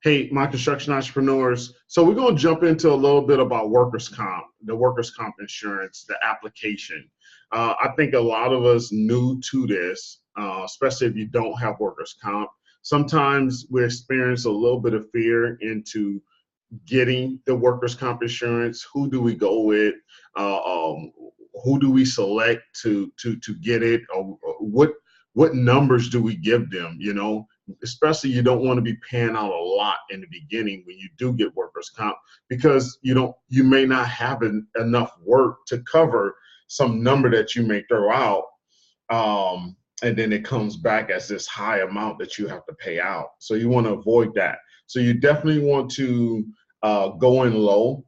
Hey, my construction entrepreneurs. So we're going to jump into a little bit about workers' comp, the workers' comp insurance, the application. I think a lot of us new to this, especially if you don't have workers' comp, sometimes we experience a little bit of fear into getting the workers' comp insurance. Who do we go with? Who do we select to get it? Or what numbers do we give them? Especially you don't want to be paying out a lot in the beginning when you do get workers' comp, because you may not have enough work to cover some number that you may throw out. And then it comes back as this high amount that you have to pay out. So you want to avoid that. So you definitely want to go in low,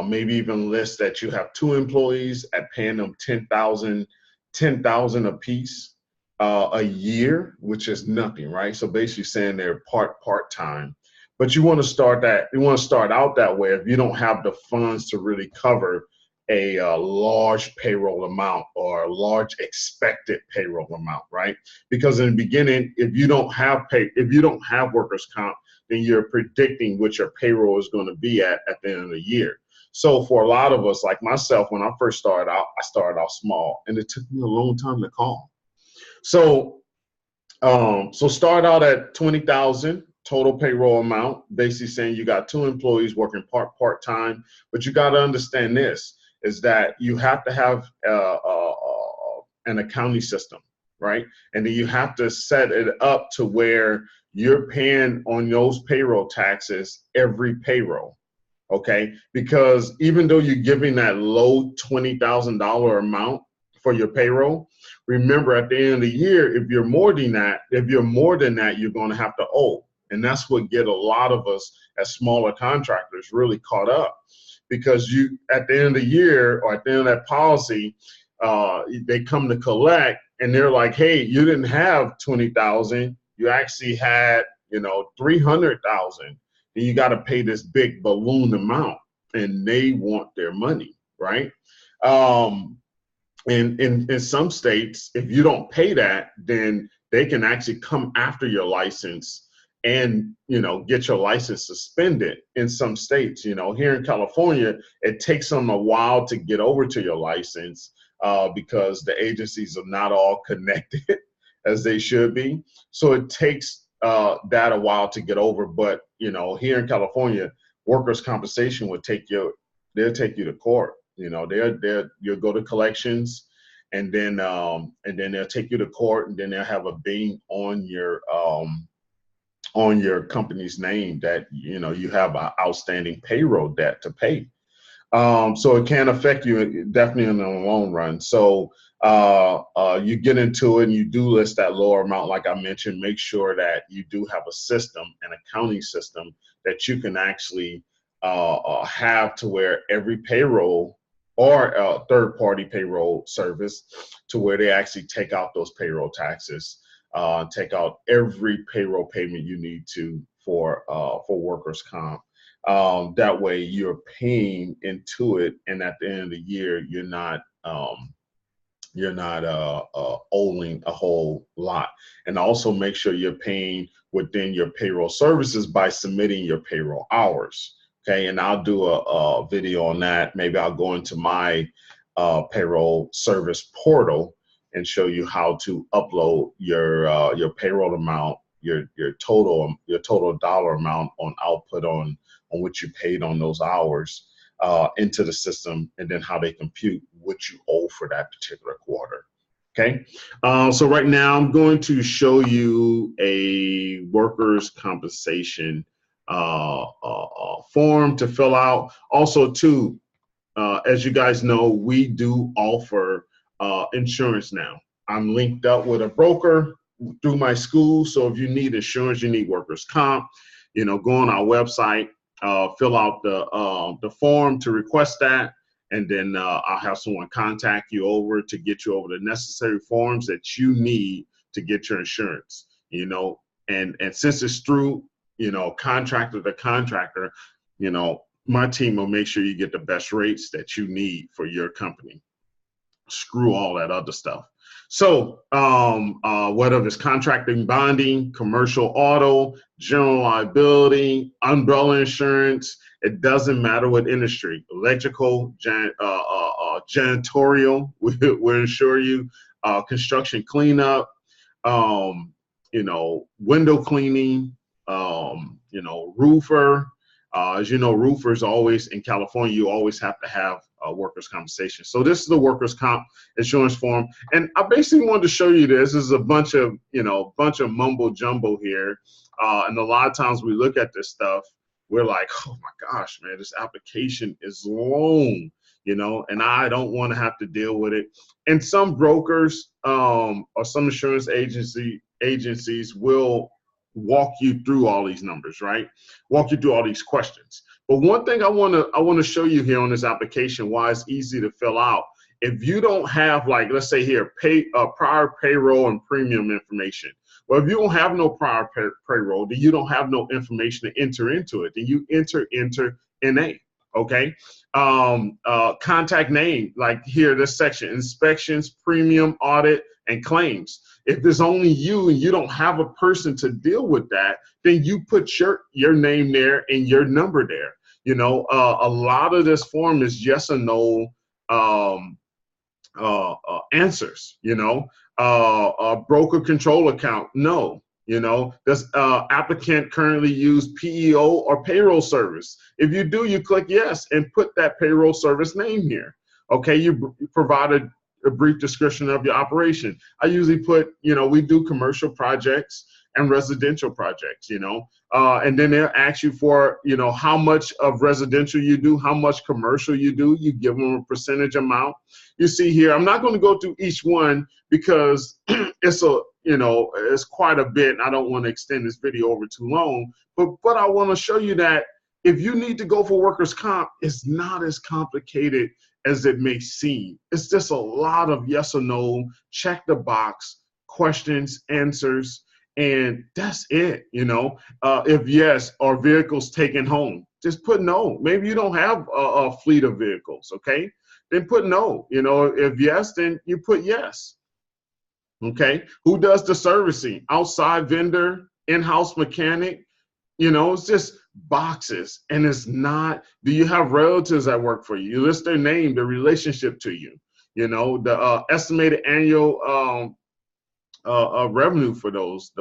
maybe even list that you have 2 employees at paying them $10,000 a piece a year, which is nothing, right? So basically saying they're part-time. But you want to start out that way if you don't have the funds to really cover a large payroll amount or a large expected payroll amount, right? Because in the beginning, if you don't have workers' comp, then you're predicting what your payroll is going to be at the end of the year. So for a lot of us, like myself, when I first started out, I started out small, and it took me a long time to call. So start out at 20,000 total payroll amount, basically saying you got 2 employees working part-time, but you got to understand this, is that you have to have an accounting system, right? And then you have to set it up to where you're paying on those payroll taxes every payroll, okay? Because even though you're giving that low $20,000 amount for your payroll, remember at the end of the year, if you're more than that, you're going to have to owe. And that's what get a lot of us as smaller contractors really caught up, because you at the end of the year or at the end of that policy, they come to collect and they're like, hey, you didn't have 20,000, you actually had 300,000, and you got to pay this big balloon amount, and they want their money, right? And in some states, if you don't pay that, then they can actually come after your license and get your license suspended in some states. Here in California, it takes them a while to get over to your license because the agencies are not all connected as they should be. So it takes that a while to get over. But here in California, workers' compensation they'll take you to court. You'll go to collections, and then they'll take you to court, and then they'll have a lien on your company's name that you have an outstanding payroll debt to pay. So it can affect you definitely in the long run. So you get into it and you do list that lower amount, like I mentioned. Make sure that you do have a system, an accounting system, that you can actually have to where every payroll or third-party payroll service, to where they actually take out those payroll taxes, take out every payroll payment you need to for workers' comp. That way you're paying into it, and at the end of the year, you're not owing a whole lot. And also make sure you're paying within your payroll services by submitting your payroll hours. Okay, and I'll do a video on that. Maybe I'll go into my payroll service portal and show you how to upload your payroll amount, your total dollar amount on output on what you paid on those hours into the system, and then how they compute what you owe for that particular quarter. Okay, so right now I'm going to show you a workers' compensation form to fill out. Also, too, as you guys know, we do offer insurance now. I'm linked up with a broker through my school. So if you need insurance, you need workers' comp, go on our website, fill out the form to request that, and then I'll have someone contact you to get you over the necessary forms that you need to get your insurance. And since it's through contractor to contractor, my team will make sure you get the best rates that you need for your company. Screw all that other stuff. So whether it's contracting, bonding, commercial auto, general liability, umbrella insurance, it doesn't matter what industry, electrical, janitorial, we'll insure you, construction cleanup, you know, window cleaning, you know, roofer. As you know, roofers always in California, you always have to have workers' compensation. So this is the workers' comp insurance form, and I basically wanted to show you this. This is a bunch of, you know, mumbo jumbo here, and a lot of times we look at this stuff, we're like, oh my gosh, man, this application is long, you know, and I don't want to have to deal with it. And some brokers or some insurance agencies will walk you through all these numbers, right? Walk you through all these questions. But one thing I want to show you here on this application, why it's easy to fill out. If you don't have, like, let's say here, prior payroll and premium information. Well, if you don't have no prior payroll, then you don't have no information to enter into it. Then you enter NA. Okay. Contact name, like here, this section, inspections, premium, audit, and claims. If there's only you and you don't have a person to deal with that, then you put your name there and your number there. You know, a lot of this form is yes or no answers. You know, a broker control account, no. You know, does applicant currently use PEO or payroll service? If you do, you click yes and put that payroll service name here. Okay, you provided a brief description of your operation. I usually put, you know, we do commercial projects and residential projects, you know, and then they'll ask you for, you know, how much of residential you do, how much commercial you do. You give them a percentage amount. You see here, I'm not going to go through each one because it's a, you know, it's quite a bit. And I don't want to extend this video over too long, but I want to show you that if you need to go for workers' comp, it's not as complicated as it may seem. It's just a lot of yes or no, check the box, questions, answers, and that's it. You know, if yes, are vehicles taken home? Just put no. Maybe you don't have a fleet of vehicles, okay? Then put no. You know, if yes, then you put yes. Okay, who does the servicing? Outside vendor, in-house mechanic? You know, it's just boxes. And it's not, do you have relatives that work for you? You list their name, their relationship to you. You know, the estimated annual revenue for those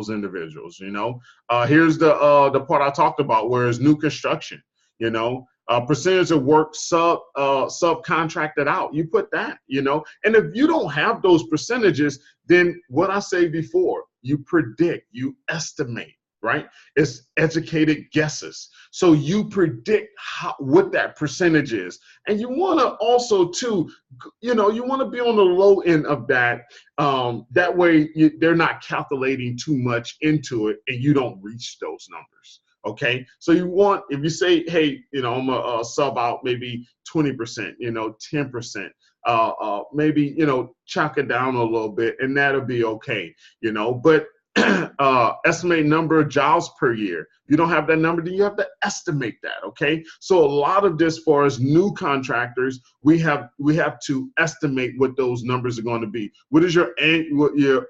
individuals. You know, here's the part I talked about, where it's new construction. You know, percentage of work subcontracted out. You put that. You know, and if you don't have those percentages, then what I say before, you predict, you estimate. Right? It's educated guesses. So you predict what that percentage is. And you want to also, too, you know, you want to be on the low end of that. That way they're not calculating too much into it and you don't reach those numbers. Okay. So you want, if you say, hey, you know, I'm a sub out maybe 20%, you know, 10%. Maybe, you know, chalk it down a little bit and that'll be okay, you know, but estimate number of jobs per year. You don't have that number, then you have to estimate that. Okay, so a lot of this, for us new contractors, we have to estimate what those numbers are going to be. What is your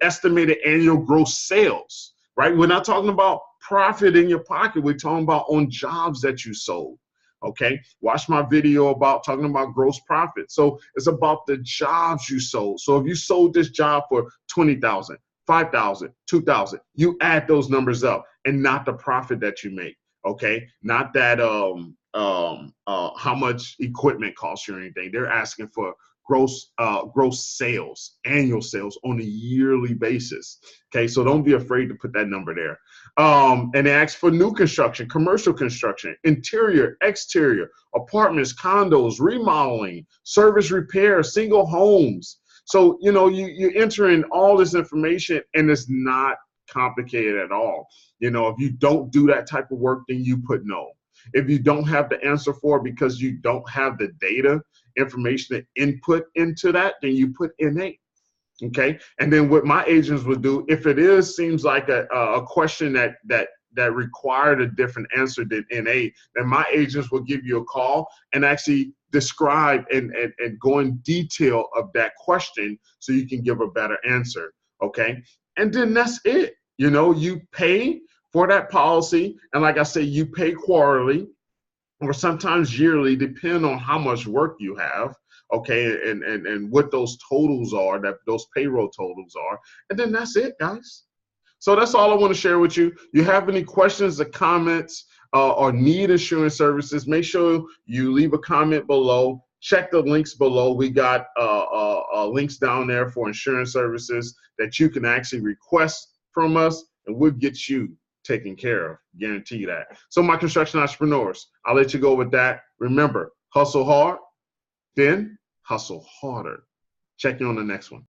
estimated annual gross sales? Right, we're not talking about profit in your pocket. We're talking about on jobs that you sold. Okay, watch my video about talking about gross profit. So it's about the jobs you sold. So if you sold this job for 20,000, 5,000, 2,000, you add those numbers up and not the profit that you make. Okay, not that how much equipment costs you or anything. They're asking for gross sales, annual sales on a yearly basis. Okay, so don't be afraid to put that number there. And they ask for new construction, commercial construction, interior, exterior, apartments, condos, remodeling, service repair, single homes. So, you know, you enter in all this information and it's not complicated at all. You know, if you don't do that type of work, then you put no. If you don't have the answer for it because you don't have the data, information to input into that, then you put NA. Okay. And then what my agents would do, if it seems like a question that that required a different answer than NA, then my agents will give you a call and actually describe and go in detail of that question so you can give a better answer, okay? And then that's it. You know, you pay for that policy, and like I say, you pay quarterly or sometimes yearly, depending on how much work you have, okay, and what those totals are, that those payroll totals are, and then that's it, guys. So that's all I want to share with you. You have any questions or comments or need insurance services, make sure you leave a comment below. Check the links below. We got links down there for insurance services that you can actually request from us, and we'll get you taken care of. Guarantee that. So my construction entrepreneurs, I'll let you go with that. Remember, hustle hard, then hustle harder. Check you on the next one.